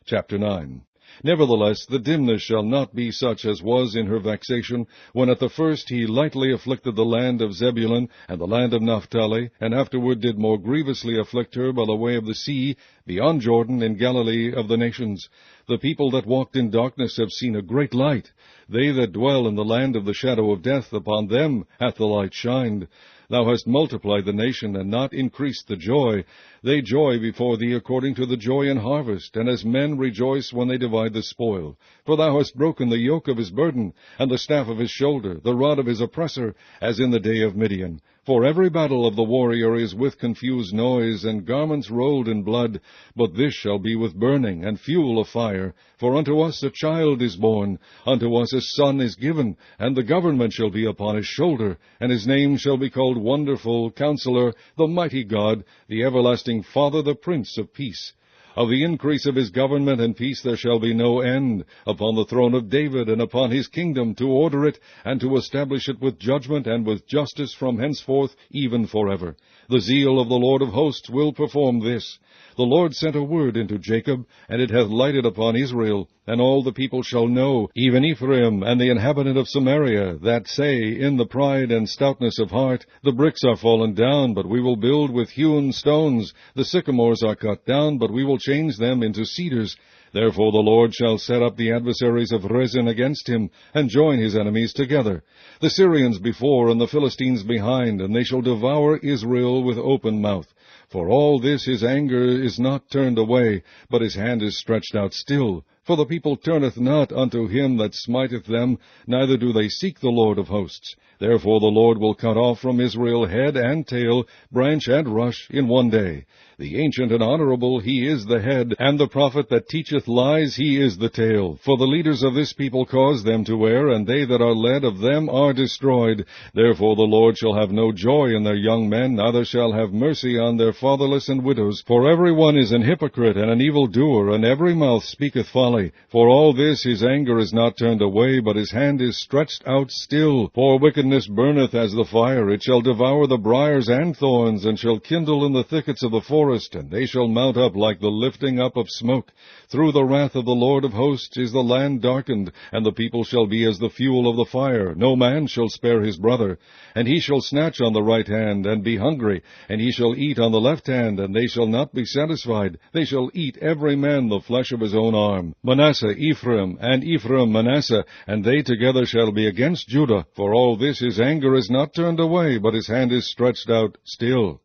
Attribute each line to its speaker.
Speaker 1: Chapter 9. Nevertheless, the dimness shall not be such as was in her vexation, when at the first he lightly afflicted the land of Zebulun and the land of Naphtali, and afterward did more grievously afflict her by the way of the sea, beyond Jordan, in Galilee of the nations. The people that walked in darkness have seen a great light. They that dwell in the land of the shadow of death, upon them hath the light shined. Thou hast multiplied the nation, and not increased the joy. They joy before thee according to the joy in harvest, and as men rejoice when they divide the spoil. For thou hast broken the yoke of his burden, and the staff of his shoulder, the rod of his oppressor, as in the day of Midian. For every battle of the warrior is with confused noise, and garments rolled in blood. But this shall be with burning, and fuel of fire. For unto us a child is born, unto us a son is given, and the government shall be upon his shoulder, and his name shall be called Wonderful, Counselor, the Mighty God, the Everlasting Father, the Prince of Peace. Of the increase of his government and peace there shall be no end, upon the throne of David, and upon his kingdom, to order it, and to establish it with judgment and with justice from henceforth, even forever. The zeal of the Lord of hosts will perform this. The Lord sent a word into Jacob, and it hath lighted upon Israel. And all the people shall know, even Ephraim and the inhabitant of Samaria, that say, in the pride and stoutness of heart, the bricks are fallen down, but we will build with hewn stones. The sycamores are cut down, but we will change them into cedars. Therefore the Lord shall set up the adversaries of Rezin against him, and join his enemies together. The Syrians before, and the Philistines behind, and they shall devour Israel with open mouth. For all this his anger is not turned away, but his hand is stretched out still. For the people turneth not unto him that smiteth them, neither do they seek the Lord of hosts. Therefore the Lord will cut off from Israel head and tail, branch and rush, in one day. The ancient and honorable, he is the head, and the prophet that teacheth lies, he is the tail. For the leaders of this people cause them to err, and they that are led of them are destroyed. Therefore the Lord shall have no joy in their young men, neither shall have mercy on their fatherless and widows. For every one is an hypocrite and an evildoer, and every mouth speaketh folly. For all this his anger is not turned away, but his hand is stretched out still. For wickedness burneth as the fire, it shall devour the briers and thorns, and shall kindle in the thickets of the forest, and they shall mount up like the lifting up of smoke. Through the wrath of the Lord of hosts is the land darkened, and the people shall be as the fuel of the fire. No man shall spare his brother. And he shall snatch on the right hand, and be hungry, and he shall eat on the left hand, and they shall not be satisfied. They shall eat every man the flesh of his own arm. Manasseh Ephraim, and Ephraim Manasseh, and they together shall be against Judah. For all this his anger is not turned away, but his hand is stretched out still.